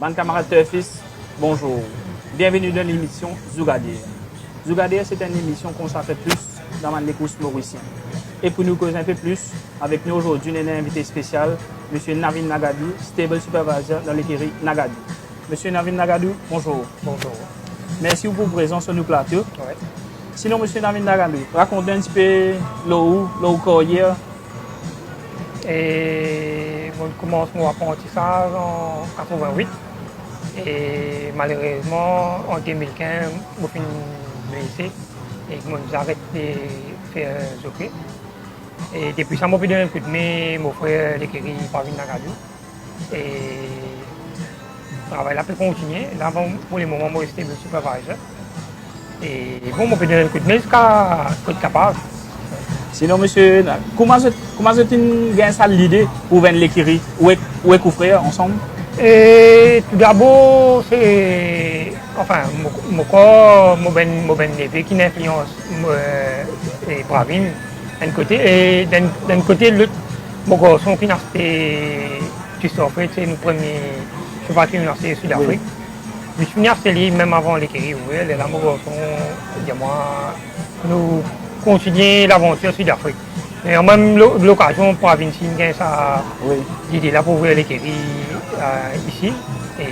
Mes camarades fils, bonjour. Bienvenue dans l'émission Zougadir. Zougadir, c'est une émission consacrée plus dans les courses mauriciennes. Et pour nous causer un peu plus, avec nous aujourd'hui, un invité spécial, M. Navin Nagadou, Stable Supervisor dans l'écurie Nagadou. M. Navin Nagadou, bonjour. Bonjour. Merci pour votre présence sur nos plateaux. Ouais. Sinon, M. Navin Nagadou, racontez un petit peu l'eau carrière. Et je commence mon apprentissage en 88. Et malheureusement, en 2015, je suis blessé et je arrêté de faire jockey. Et depuis ça, je suis donné un coup de main, mon frère l'écurie Pavine Nagadou. Et le travail là peut continuer. Là, pour le moment, je suis supervisor. Et bon, je peux donner un coup de main jusqu'à être capable. Sinon, monsieur, comment vous avez l'idée pour venir l'écurie ou avec vos frères ensemble? Et tout d'abord, c'est enfin, mon neveu qui influence les Bravines d'un côté, et d'un côté, mon garçon qui a acheté du surfait, c'est le premier cheval qui a acheté Sud-Afrique. Je suis venu acheter même avant l'écurie, et là, mon garçon, moi, nous continuer l'aventure Sud-Afrique. Et en même l'occasion pour Bravine Signe, ça l'idée là pour ouvrir l'écurie ici. Et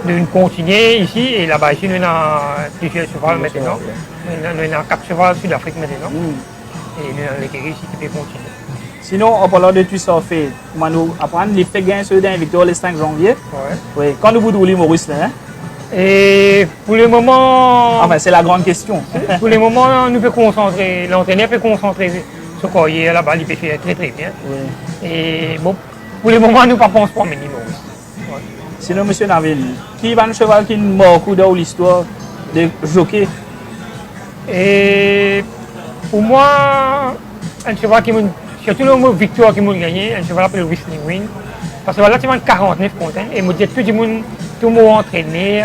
nous continuer ici et là-bas ici, nous avons plusieurs chevaux maintenant. Nous avons 4 chevaux Sud-Afrique maintenant. Et nous avons l'écurie ici qui peut continuer. Sinon, en parlant de tout ça, fait, nous apprendre les faits gains sur la victoire le 5 janvier. Ouais. Oui. Quand nous vous les Maurice, là, hein? Et pour le moment, enfin, c'est la grande question. Pour le moment, nous peut concentrer, l'entraîneur peut concentrer sur quoi il est là-bas, il peut faire très très bien. Oui. Et bon, pour le moment, nous ne pensons pas minimum. Ouais. Sinon, M. Navin, qui va un cheval qui marque dans l'histoire de jockey? Et pour moi, un cheval qui m'a, surtout le mot victoire qui m'a gagné, un cheval appelé Whistling Wing. Parce que là, tu as 49 contents et je dis tout le monde. Tout le monde entraîné,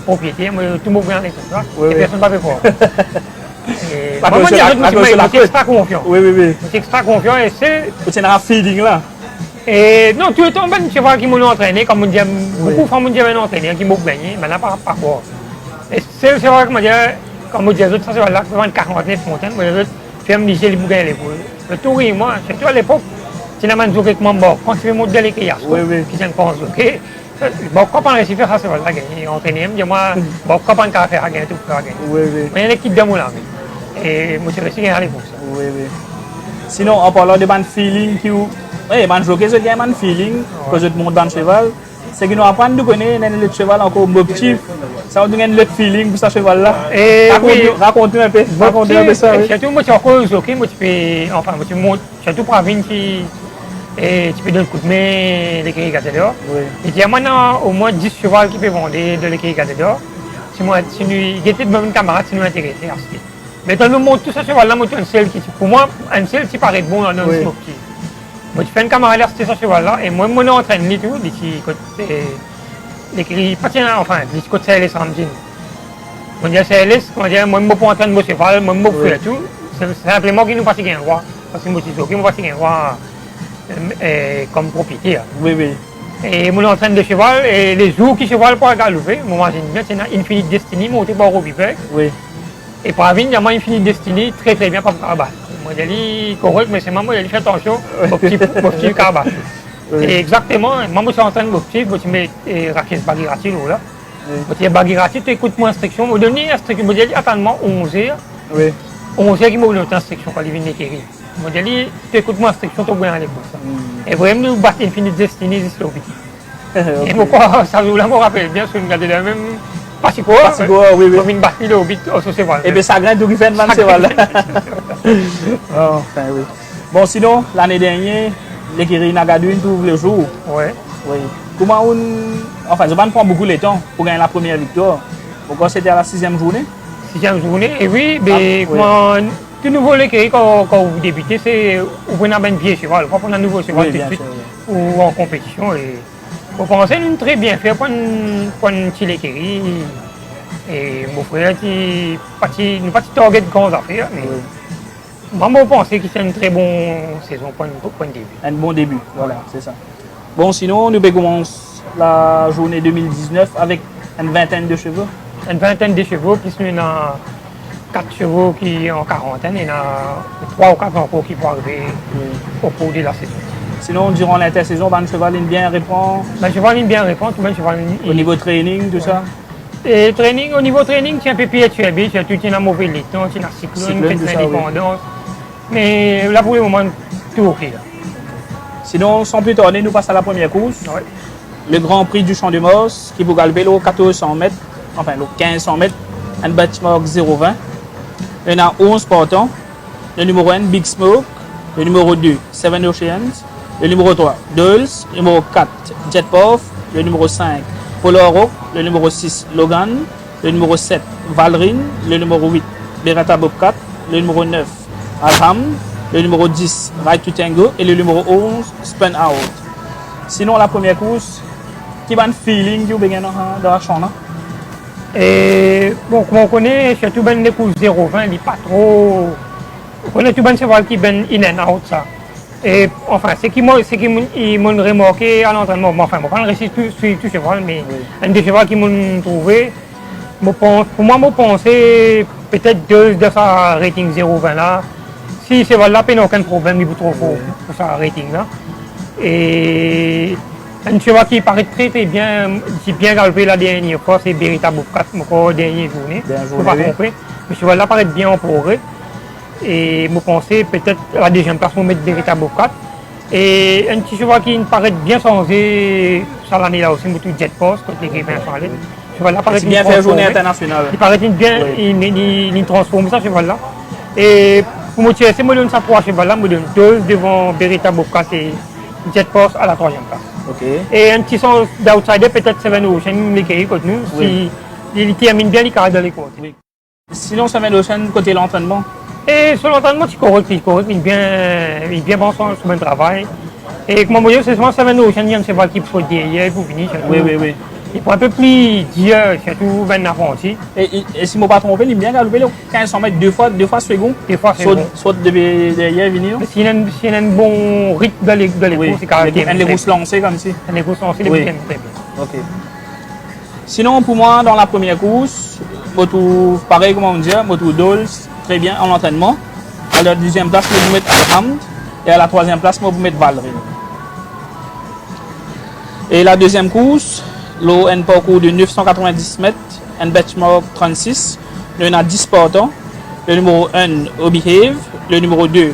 propriétaire, tout le monde vient avec ça. Et personne ne va voir. Moi, je suis extra confiant. Oui. Je suis extra confiant et c'est. Tu as un feeling là. Et non, tout le temps, je cheval qui m'ont entraîné, comme on dit, beaucoup de femmes m'ont dit entraîné, qui m'ont gagné, mais là, pas quoi. Et c'est le cheval qui m'a dit, comme on dit, les autres, ça, c'est là, 49 montagnes, mais les autres, tu aimes les gagner les boules. Le tour et moi, surtout à l'époque, tu n'as pas de jouer avec mon bord. Quand tu veux monter les quillards, qui sont pas joués. Bon, quand on réussit à faire ça, c'est vrai, gagner, entraîner, moi, bon, quand on a fait à gagner, tout faire à gagner. Oui. Mais il y a une équipe de moulins. Et moi, je suis réussi à pour ça. Oui. Sinon, en parlant de ban feeling, oui, ban jockey, c'est un feeling, que je te montre dans le cheval. C'est que nous apprenons de connaître le cheval encore motif. Ça nous donne le feeling pour ce cheval-là. Raconte-nous un peu. Raconte-nous un peu ça. Surtout, moi, tu as encore jockey, moi, tu peux, enfin, tu montes, surtout pour Bravine qui. Et tu peux donner un coup de main l'écurie Gazador. Oui. Et il y a maintenant au moins 10 chevaux qui peuvent vendre de l'écurie Gazador. Si nous étions de même camarade, si nous intéressés à acheter. Mais quand nous montons tout ce cheval-là, moi, un seul qui, pour moi, un seul qui paraît bon dans le smoke. Moi, tu fais un camarade acheter ce cheval-là, et moi, je entraîne tout, d'ici côté l'écurie, enfin, d'ici côté CLS Ramjin. On dit CLS, moi, je ne peux pas entraîner mon cheval, moi, je ne peux pas faire tout. C'est simplement qu'il nous passe un roi. Parce que moi, je suis passe un roi. Comme propriétaire. Oui. Et mon entraîne de cheval, et les jours qui cheval pour galoper, moi j'aime bien, c'est une Infinite Destiny, monté par Robipec. Oui. Et pour Avine, il y a une Infinite Destiny très très bien pour le carabat. Moi j'ai dit correct, mais c'est moi j'ai dit fais attention au petit carabat. Et exactement, moi je suis en train de m'occuper, je mets raquette bagirati là. Tu es bagirati, tu écoutes mon instruction, je me donne une instruction, je me dis attends-moi 11h. Oui. 11h qui m'a donné une instruction quand il vient d'écrire. Je dis, tu écoutes mon instruction, tu vas bien aller pour ça. Et vraiment, nous battons Infinite Destiny jusqu'au but. Et pourquoi ça je me rappelle bien, parce que nous regardons la même Pasico, oui. Comme une bâtie au but, au cheval. Et bien, ça graine tout qui fait un cheval. Enfin, oui. Bon, sinon, l'année dernière, l'écurie Nagadou ouvre le jour. Oui. Comment on. Enfin, je ne prends pas beaucoup de temps pour gagner la première victoire. Pourquoi c'était à la 6e journée? 6e journée, et oui, mais tout nouveau l'écurie, quand vous débutez, c'est vous prenez un pied cheval. Quand on a un nouveau cheval tout de suite, ou en compétition. Et vous pensez nous très bien faire pour une petite l'écurie. Et mon frère, nous pas de target de grandes affaires, mais moi, je pense que c'est une très bonne saison pour un début. Un bon début, voilà, c'est ça. Bon, sinon, nous pouvons commencer la journée 2019 avec une vingtaine de chevaux. Une vingtaine de chevaux, puis il y a 4 chevaux qui sont en quarantaine, et il y a 3 ou 4 encore qui vont arriver au cours de la saison. Sinon, durant l'intersaison, le cheval il bien répond Le cheval il bien répond, tout le cheval au niveau training, tout ça. Et training, au niveau training, tu es un peu plus HLB, tu as tout un mauvais liton, tu as un cyclone, tu as une indépendance. Mais là, pour le moment, tout ok. Là. Sinon, sans plus tarder, nous passons à la première course. Ouais. Le Grand Prix du Champ de Mars, qui vous galbe le 1400 mètres, enfin le 1500 mètres, un benchmark 0,20. Il y en a 11 partants. Le numéro 1, Big Smoke. Le numéro 2, Seven Oceans. Le numéro 3, Dulles. Le numéro 4, Jet Puff. Le numéro 5, Polar Rock. Le numéro 6, Logan. Le numéro 7, Valrine. Le numéro 8, Beretta Bobcat. Le numéro 9, Alham. Le numéro 10, Right to Tango. Et le numéro 11, Spun Out. Sinon, la première course, qui va un feeling que vous avez dans la chambre? Et bon, comme on connaît, surtout ben les courses 0,20, il n'est pas trop. On connaît tout ben cheval qui ben in and out ça. Et enfin, ce qui m'ont remarqué à l'entraînement, enfin, je ne vais pas réussir tout cheval, mais un des chevaux qui m'ont trouvé, pour moi, je pensais peut-être de sa rating 0,20 là. Si ce cheval là, il n'y a aucun problème, il est trop fort pour sa rating là. Et un cheval qui paraît très bien, qui bien galopé la dernière fois, c'est Beretta Bobcat, encore dernière journée. Je ne peux pas tromper. Le cheval là paraît bien en progrès. Et je pensais peut-être à la deuxième place pour mettre Beretta Bobcat. Et un petit cheval qui paraît bien changé, ça l'année là aussi, c'est tout Jet Post, quand les grippins sont allés. Le cheval là paraît bien fait journée internationale. Il paraît bien, il transforme ça, cheval là. Et pour me tirer, je me donne ça pour un cheval là, je me donne 2 devant Beretta Bobcat et Jet Post à la 3e place. Okay. Et un petit sens d'outsider, peut-être Seven Ocean, les contre nous, si il termine bien les carrés de l'écoute. Oui. Sinon, Seven Ocean, côté l'entraînement? Et sur l'entraînement, c'est correct, il est bien bon sur le travail. Et comme on dit, c'est souvent Seven Ocean, il y a un cheval qui peut derrière pour finir. Oui. Il faut un peu plus dire, surtout ben apprenti. Et si je ne me pas trompé, il aime bien galoper 1500 mètres deux fois second. Des fois, c'est bon. Soit derrière venir. S'il y a un bon rythme dans les courses, c'est carrément. Un courses lancées comme si. Un courses lancées, très bien. Ok. Sinon, pour moi, dans la première course, je trouve pareil, comment on dit, je trouve Dulles très bien en entraînement. À la deuxième place, je vais mettre Alhamd. Et à la troisième place, je vais mettre Valrine. Et la deuxième course, un parcours de 990 mètres, un benchmark 36. Il y en a 10 partants. Le numéro 1, Obehave. Le numéro 2,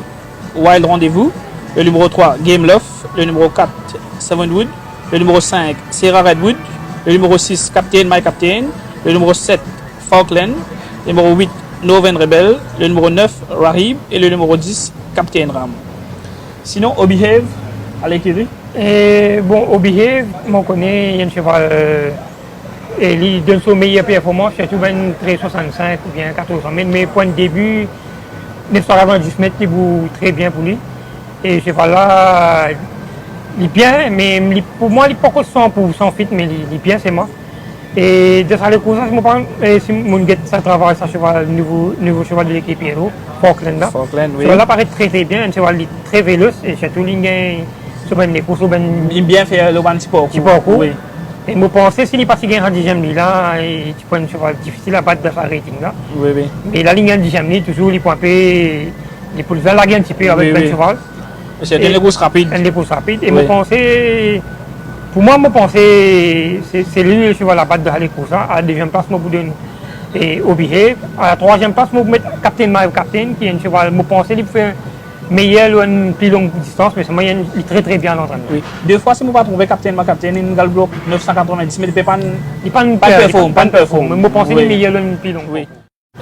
Wild Rendez-vous. Le numéro 3, Game Love. Le numéro 4, Sevenwood. Le numéro 5, Sierra Redwood. Le numéro 6, Captain My Captain. Le numéro 7, Falkland. Le numéro 8, Northern Rebel. Le numéro 9, Rahib. Et le numéro 10, Captain Ram. Sinon, Obehave, à l'écurie. Et bon, Obehave, on connaît, il y a un cheval, et il donne son meilleure performance, surtout 13,65 ou bien 1400 mètres, mais point de début, 990 mètres, il vaut très bien pour lui. Et ce cheval-là, il est bien, mais pour moi, il n'est pas encore 100% fit, mais il est bien, c'est moi. Et de ça, les courses, si mon guette, ça travaille, ça cheval, nouveau cheval de l'équipe Hero, Falkland là. Falkland, oui. Ce cheval-là paraît très bien, un cheval très véloce, et surtout, il les courses, il bien fait le petit parcours. Oui. Et je pensais s'il n'est pas si bien en 10e là, tu prends un cheval difficile à battre dans sa rating là. Oui. Mais la ligne en 10e toujours, il peut un peu, il peut la un petit peu avec le cheval. C'est une course rapide. Une course rapide. Et je pensais, pour moi, je pensais, c'est lui le cheval à battre dans les courses. À la 2e place, je vous donne Obehave. À la 3e place, je vais mettre Captain My Captain, qui est un cheval, je pensais qu'il fait meilleur ou une plus longue distance, mais c'est moyen, il est très bien à l'entraînement. Oui. 2 fois, si je ne pas trouver Captain Ma Captain, il a bloc 990, mais il ne peut pas performer. Mais je pense qu'il est meilleur ou une plus longue. Oui.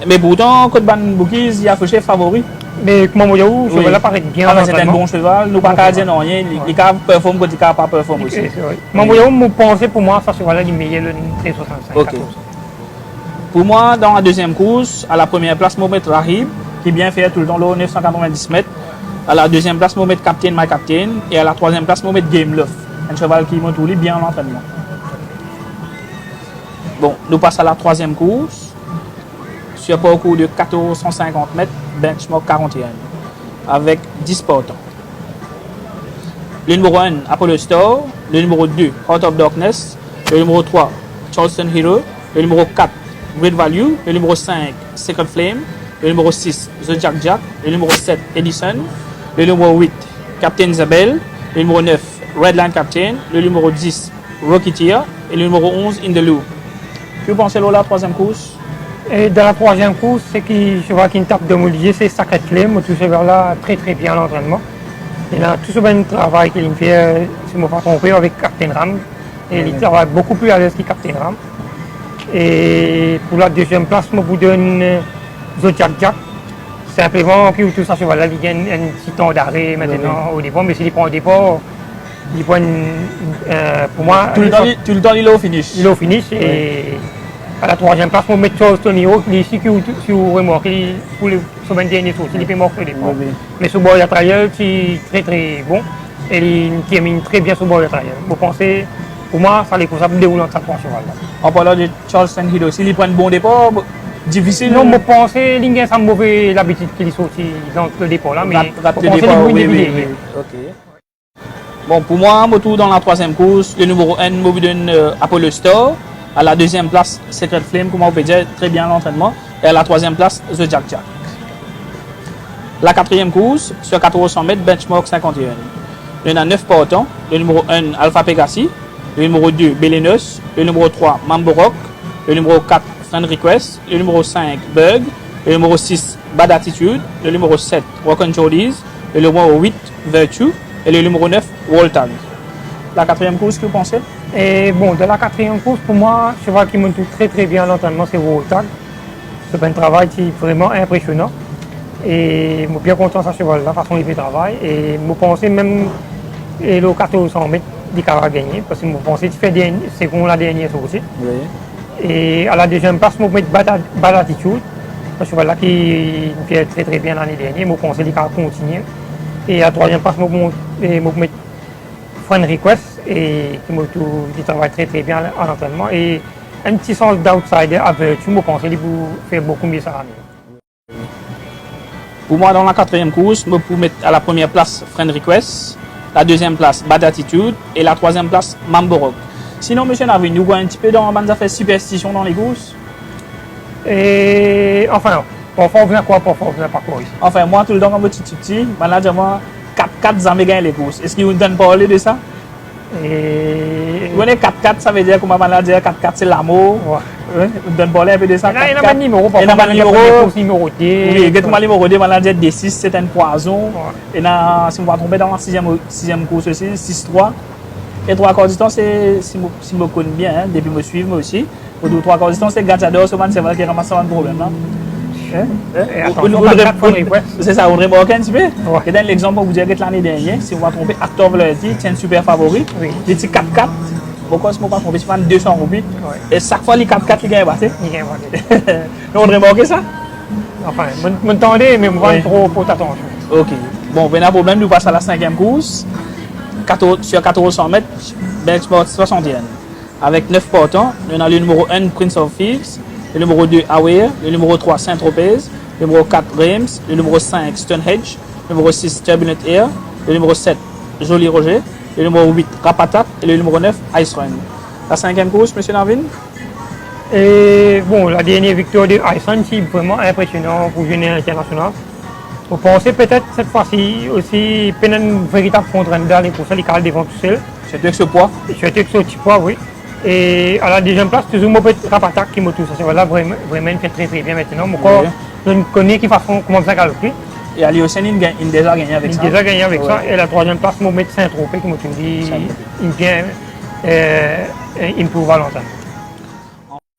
Mais pourtant, quand Ban Bookies, il a fait favori. Mais comment je dis, ce cheval-là paraît bien à l'entraînement. C'est un bon cheval, nous ne pouvons pas dire non, il a performé quand il n'a pas performé aussi. Je pensais pour moi, ça cheval-là, il est meilleur ou 13,65. Pour moi, dans la deuxième course, à la première place, je vais mettre Rahib, qui bien fait tout le temps le 990 mètres. À la deuxième place, je vais mettre Captain My Captain. Et à la troisième place, je vais mettre Game Love. Un cheval qui monte bien en entraînement. Bon, nous passons à la troisième course. Sur un parcours de 1450 mètres, benchmark 41. Avec 10 partants. Le numéro 1, Apollo Star. Le numéro 2, Heart of Darkness. Le numéro 3, Charleston Hero. Le numéro 4, Great Value. Le numéro 5, Secret Flame. Le numéro 6, The Jack Jack. Le numéro 7, Edison. Le numéro 8, Captain Isabelle. Le numéro 9, Redline Captain. Le numéro 10, Rocketeer. Et le numéro 11, In the Loop. Que vous pensez de la troisième course? Et dans la troisième course, c'est qui, je vois qu'il tape de Molier, c'est Sacred Flame. Tout ce vers-là, très très bien l'entraînement. Il a tout ce bon travail qu'il fait, si je ne me pas trompé, avec Captain Ram. Et il travaille beaucoup plus à l'aise que Captain Ram. Et pour la deuxième place, je vous donne The Jack Jack. Simplement, que tout ça, là, il y a un petit temps d'arrêt maintenant au départ. Mais s'il prend au départ, il prend pour moi. Tout le temps, il est au finish. Il est au finish. Et à la troisième place, on met Charleston Hero, qui ici, si vous remarquez, pour le dernier tour, il peut marquer au départ. Mais ce bord de trial, c'est très très bon. Et il termine très bien ce bord de trial. Vous pensez, pour moi, ça les cause de dérouler sa trois cheval. En parlant de Charleston Hero, s'il prend un bon départ, difficile. Non, je pense qu'il a une mauvaise habitude qu'il est sorti dans le départ là, mais le départ, oui. Ok. Bon, pour moi, retour dans la troisième course, le numéro 1, je vous donne Apollo Star. À la deuxième place, Secret Flame, comme on peut dire, très bien l'entraînement. Et à la troisième place, The Jack Jack. La quatrième course, sur 400 mètres, benchmark 51. Il y en a 9 partants. Le numéro 1, Alpha Pegasi. Le numéro 2, Belenos. Le numéro 3, Mambo Rock. Le numéro 4, Friend Request. Le numéro 5, Bug. Le numéro 6, Bad Attitude. Le numéro 7, Rock and Jollies. Le numéro 8, Virtue. Et le numéro 9, Wall Tag. La quatrième course, que vous pensez? Et bon, de la quatrième course, pour moi, je vois qu'il monte très très bien l'entraînement, c'est Wall Tag. C'est un travail qui est vraiment impressionnant. Et je suis bien content de ce cheval-là, la façon dont il fait travail. Et je pensais même et le 400 mètres, il va gagner. Parce que je pensais qu'il fait c'est comme la dernière sortie. Oui. Et à la deuxième place, je vais mettre Bad Attitude. Ce cheval-là qui fait très très bien l'année dernière. Je pensais qu'il va continuer. Et à la troisième place, je vais mettre Friend Request et qui travaille très très bien en entraînement. Et un petit sens d'outsider avec je pense qu'il fait beaucoup mieux ça. Pour moi, dans la quatrième course, je peux mettre à la première place Friend Request, la deuxième place Bad Attitude et la troisième place Mambo Rock. Sinon, monsieur Navin, nous voyons un petit peu dans les affaires superstition dans les courses. Et enfin, non. Parfois on vient quoi, parfois on vient pas quoi. Enfin, moi, tout le temps, quand je suis petit, moi, 4-4 jamais gagné les courses. Est-ce qu'ils vous donnent parler de ça? Et... Vous voyez 4-4, ça veut dire, comment on dire 4-4 c'est l'amour. Ouais. Vous donnez parler un peu de ça. Il y a pas de numéro, parfois il y a pas de numéro. Numéro D. Oui, il y a numéro D, on dit D6, c'est un poison. Et là, si on va tomber dans la sixième course aussi, 6-3. Et 3 quarts du temps, c'est, si je me connais bien, hein, depuis me suivre, moi aussi. Au 3 quarts du temps, c'est Gatador, c'est vrai qu'il ramasse un problème. C'est ça, Audrey Morgan, un petit peu. Et dans l'exemple, pour vous dire que l'année dernière, si on va tromper, Actor Vloety, c'est un super favori. Il dit 4-4. Pourquoi est-ce qu'on va tromper? C'est 200 roupies. Et chaque fois, les 4-4, il gagne battu. Audrey Morgan, ça? Enfin, je m'entendais, mais je vais trop pour attention. Ok. Bon, ben, un problème, nous passons à la cinquième course. Sur 400 mètres, benchmark 61. Avec 9 partants, on a le numéro 1, Prince of Thieves. Le numéro 2, Aware, le numéro 3, Saint-Tropez, le numéro 4, Reims, le numéro 5, Stonehenge, le numéro 6, Turbulent Air, le numéro 7, Joli Roger, le numéro 8, Rapatak et le numéro 9, Ice Run. La cinquième course, M. Narvin? Et bon, la dernière victoire de Ice Run, c'est vraiment impressionnant pour Jeunet International. Vous pensez peut-être cette fois-ci aussi, peine un véritable contre-endar et pour ça, les cartes devant tout seul. Surtout avec ce poids? Surtout avec ce petit poids, oui. Et à la deuxième place, toujours mon petit Rapatak qui me touche. Ça, voilà, vraiment, il fait très très bien maintenant. Mon corps, je ne connais qui façon comment ça galoper. Et Ali Hossein, il a déjà gagné avec ça. Il a déjà gagné avec ça. Et la troisième place, mon maître Saint-Tropez qui me dit, il vient improve Valentin.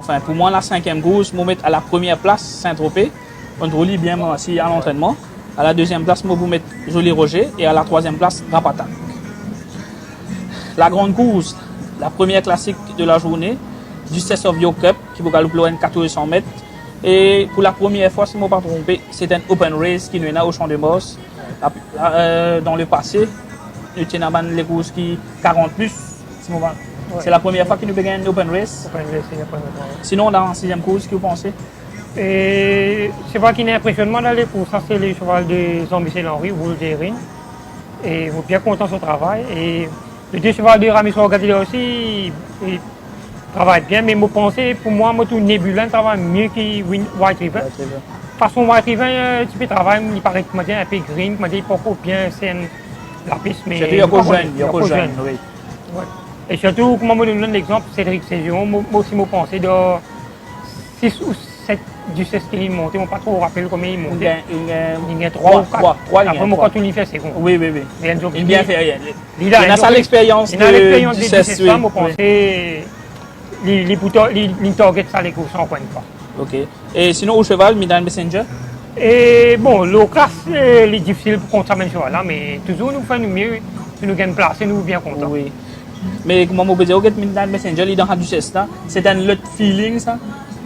Enfin, pour moi, la cinquième course, je vais mettre à la première place Saint-Tropez. On trouve bien aussi à l'entraînement. À la deuxième place, je vais mettre Joli Roger. Et à la troisième place, Rapatak. La grande course, la première classique de la journée, du Cess of York Cup, qui vous galoper loin 400 mètres. Et pour la première fois, si je ne me pas trompé, c'est un open race qui nous est au Champ de Mars. Dans le passé, nous avons les courses qui 40 plus. C'est la première fois que nous gagnons un open race. Sinon, dans la sixième course, qu'est-ce que vous pensez? Et c'est pas qui est impressionnant dans les courses, ça c'est le cheval de Jean-Michel Henry, Wolverine. et je suis bien content de son travail. Et le deux chevaux de Ramis Orgadilla aussi, il travaille bien, mais je pense pour moi, tout Nebula travaille mieux que White River. Façon White River, tu peux travailler, il paraît que un peu green, il pas bien scène la piste, mais il y a pas jeune, oui. Ouais. Et surtout, comme je donne l'exemple, Cédric Cézion, moi aussi, je pensais de 6 ou 7 du 16 qu'il est monté, je ne sais pas trop rappeler comment il est monté. Il y a 3 ou 4. Après, moi, quand on y fait, c'est bon. Oui. Il bien fait rien. Il a ça l'expérience du 16, je pensais, il target ça les courses encore une fois. Ok. Et sinon, au cheval, Midland Messenger? Et bon, le classe, c'est difficile pour qu'on s'amène cheval là, mais toujours nous faisons mieux, nous gagnons place et nous bien contents. Oui. Mais comment on peut dire que Midland Messenger, il est dans du 16 là, c'est un autre feeling ça?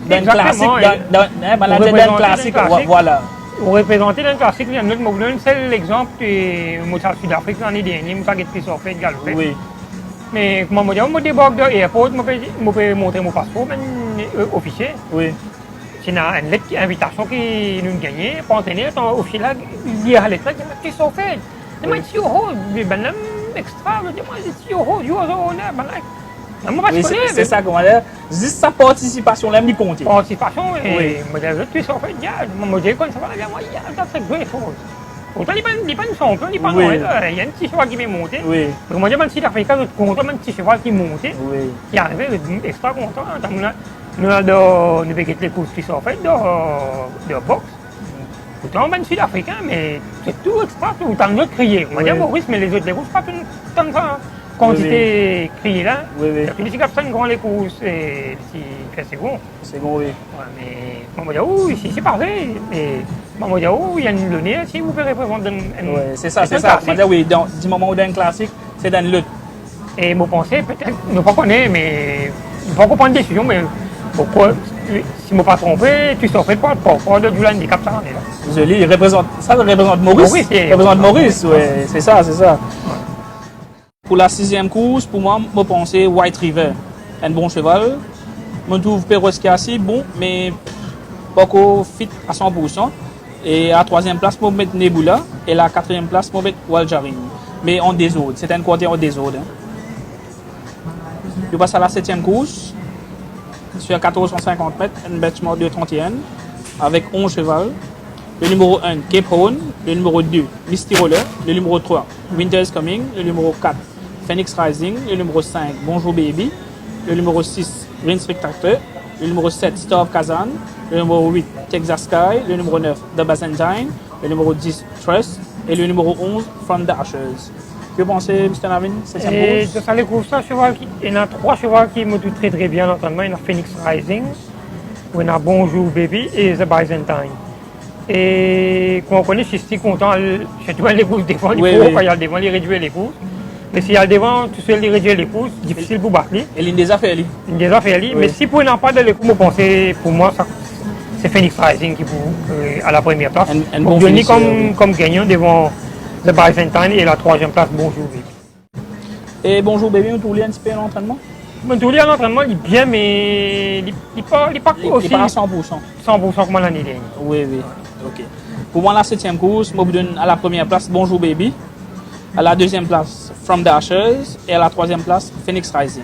D'un classique, d'un classique, voilà. Pour représenter un classique, il y a un autre modèle, c'est l'exemple de Mozart Sud-Afrique l'année dernière, Mozart qui est sorti de galopé. Oui. Mais comment on dit, je débarque de l'aéroport, je peux montrer mon passeport, même officier. Oui. C'est une lettre d'invitation qui nous gagnait, pour entraîner, au final, il y a la lettre, qui sont faites. Je me dis, oh, ben extra, je me dis, oh, you are honneur, oui, c'est ça, comment dire, juste sa participation, là, il compte. Participation, et je me dis, tu es en fait, je me dis, quand ça va bien, moi, c'est great chose. Autant il n'est pas une champion, il n'est pas Noël, il y a un petit cheval qui m'est monté. Oui. Donc, moi, je me suis dit, Africain, je suis content, un petit cheval qui est monté, oui. qui est arrivé, extra content. Nous avons les courses qui sont faites de boxe. Autant ben sud-africain, mais c'est tout extra, tout le temps crié. On va dire Maurice, mais les autres les courses, pas tant de quantité criée là. Oui. Puis si capitaine grand les courses, c'est second. Second, oui. Ouais, mais on va dire, oh, ici c'est pareil. Et on va dire, oh, il y a une donnée, si vous pouvez représenter un. Oui, c'est ça. On va dire, oui, du moment où il y a un classique, c'est dans lutte. Et mon pensée, peut-être, ne pas connaître, mais il faut prendre une décision, mais pourquoi, si je ne me pas trompé, tu sors fait pas de du handicap, ça en est là. Joli, ça représente Maurice. Représente Maurice, oui, c'est ça. Ouais. Pour la 6e course, pour moi, je pense White River, un bon cheval. Je trouve Perroski assez bon, mais pas fit à 100%. Et à la 3e place, je vais mettre Nebula. Et à la 4e place, je vais mettre Waljarin. Mais en désordre, c'est un côté en désordre. Je passe à la 7e course. Sur 1450 mètres, un benchmark de 31 avec 11 chevaux. Le numéro 1, Cape Horn. Le numéro 2, Misty Roller. Le numéro 3, Winter's Coming. Le numéro 4, Phoenix Rising. Le numéro 5, Bonjour Baby. Le numéro 6, Green Spectator. Le numéro 7, Star of Kazan. Le numéro 8, Texas Sky. Le numéro 9, The Byzantine. Le numéro 10, Trust. Et le numéro 11, From the Ashes. Que pensez, Mr. Navin, 7e course? Dans les courses, il y a 3 chevaux qui me doutent très bien l'entraînement. Il y a Phoenix Rising, il y a Bonjour Baby et The Byzantine. Et quand on connaît, je suis content, surtout les courses devant, il faut quand il y a le devant, il réduit les courses. Mais s'il y a le devant, tout seul, il réduit les courses, difficile pour battre. Et il des affaires, lui. Il des affaires, mais si pour n'en pas de les courses, je pense pour moi, c'est Phoenix Rising qui est à la première place. Un bon comme gagnant devant The Byzantine et la 3e place, Bonjour Baby. Et Bonjour Baby, on tourne un petit peu l'entraînement? Bonjour Baby, l'entraînement, il est bien, mais il n'est pas aussi... Il n'est pas à 100%. 100% comme l'année dernière. Oui. Ok. Pour moi, la 7e course, je vous donne à la première place Bonjour Baby, à la 2e place From the Ashes et à la 3e place Phoenix Rising.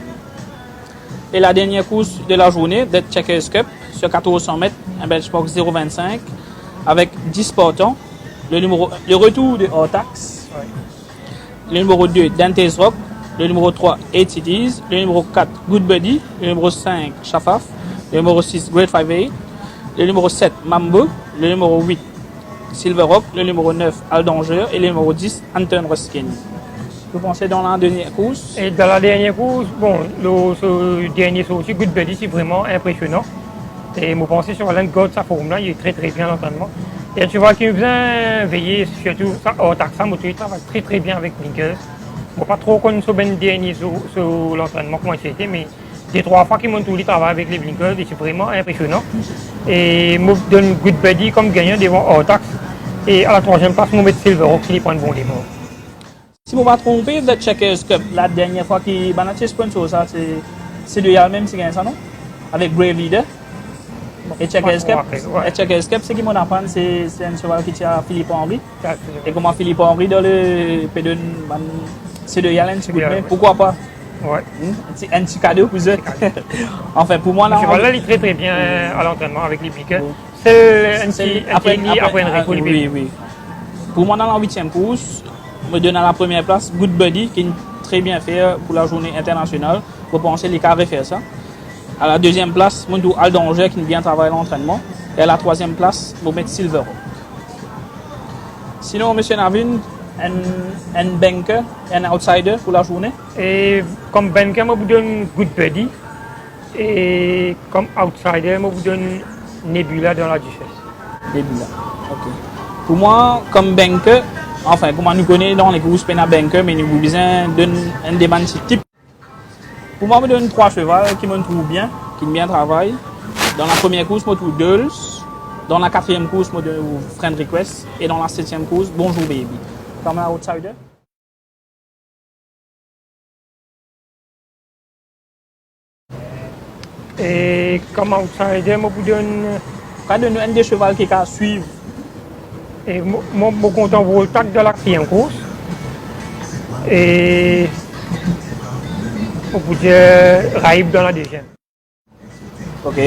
Et la dernière course de la journée, The Checkers Cup, sur 1400 mètres, un benchmark 0,25 avec 10 partants. Le retour de Hortax, le numéro 2, Dante's Rock, le numéro 3, ATDs, le numéro 4, Good Buddy, le numéro 5, Shafaf, le numéro 6, Great 58, le numéro 7, Mambo, le numéro 8, Silver Rock, le numéro 9, Aldanger et le numéro 10, Anton Ruskin. Vous pensez dans la dernière course? Et dans la dernière course, bon, ce dernier sorti, Good Buddy, c'est vraiment impressionnant. Et je pense sur Alain God, sa forme là, il est très bien l'entraînement. Et tu vois qu'il vient veiller surtout Hortax, il travaille très bien avec Blinkers. Je ne sais pas trop connaître ce dernier sur l'entraînement, comment c'était, mais des 3 fois qu'il monte tout le travail avec les Blinkers, et c'est vraiment impressionnant. Et je donne Good Buddy comme gagnant devant Hortax. Et à la 3e place, je vais mettre Silver Rock qui prend un bon démon. Si je ne me pas trompé, The Checkers Cup, la dernière fois qu'il a sponsor ça, c'est de Yal même, c'est ça, non? Avec Brave Leader. Et checker escape. Ouais. Et checker escape, c'est qui m'en apprend, c'est un cheval qui tient Philippe Henry. Ça, Et comment Philippe Henry dans le P2, c'est de y aller un petit coup de main, pourquoi pas? Ouais. Un petit cadeau pour eux. Enfin, pour moi, là. Le cheval là, il est très très bien à l'entraînement avec les piquets. C'est un petit après oui, oui. Pour moi, dans la 8e course, me donne à la première place Good Buddy, qui est très bien fait pour la journée internationale. Pour penser les carrés faire ça. À la 2e place, mon tour Aldanger, qui bien travaille l'entraînement. Et à la 3e place, je vais mettre Silver Rock. Sinon, M. Navin, un banker, un outsider pour la journée. Et comme banker, je vous donne Good Buddy. Et comme outsider, je vous donne Nebula dans la Duchesse. Nebula, ok. Pour moi, comme banker, enfin, comme nous connaissons dans les courses, on a banker, mais nous avons besoin d'un demande type. Pour moi, je donne 3 chevaux qui me trouvent bien, qui bien travaillent. Dans la première course, je trouve Dulles. Dans la 4e course, je donne Friend Request. Et dans la 7e course, Bonjour Baby. Comme un outsider. Et comme outsider, je vous donne. Quand nous un des chevaux qui a suivre. Et moi, je suis content pour le tac de la 4e course. Et on peut dire Raïb dans la 2e. Ok.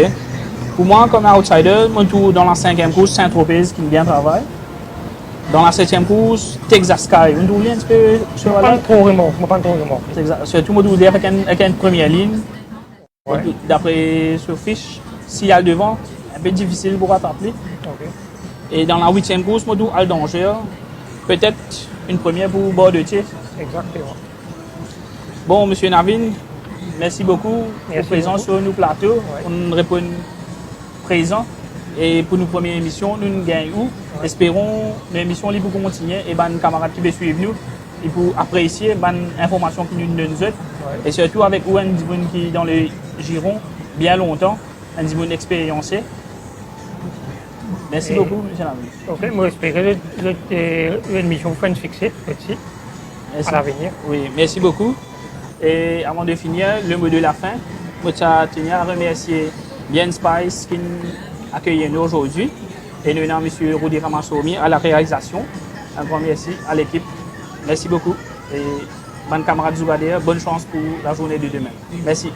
Pour moi, comme outsider, je trouve dans la 5e course Saint-Tropez qui bien travaille. Dans la 7e course, Texas Sky. Vous trouvez un petit peu Je ne pas trop vraiment. Surtout, je trouve avec une première ligne. Ouais. D'après ce fiche, s'il y a le devant, un peu difficile pour rattraper. Okay. Et dans la 8e course, je trouve Aldanger. Peut-être une première pour Bordeaux-Thiers. Exactement. Bon, M. Navin, merci beaucoup pour présence sur nos plateaux. Ouais. On répond présent. Et pour nos premières émissions, nous gagnons. Ouais. Espérons que l'émission libre pour continuer et les camarades qui veulent suivre nous et pour apprécier les informations qui nous donnent. Ouais. Et surtout avec un qui est dans le giron bien longtemps, un dimanche expériencé. Merci beaucoup, M. Navin. Ok, moi j'espère que l'émission va se fixer aussi à l'avenir. Oui, merci beaucoup. Et avant de finir, le mot de la fin, je tiens à remercier Bien Spice qui nous accueille aujourd'hui et nous avons M. Rudi Ramassomi à la réalisation. Un grand merci à l'équipe. Merci beaucoup. Et bonne camarade Zougader, bonne chance pour la journée de demain. Merci.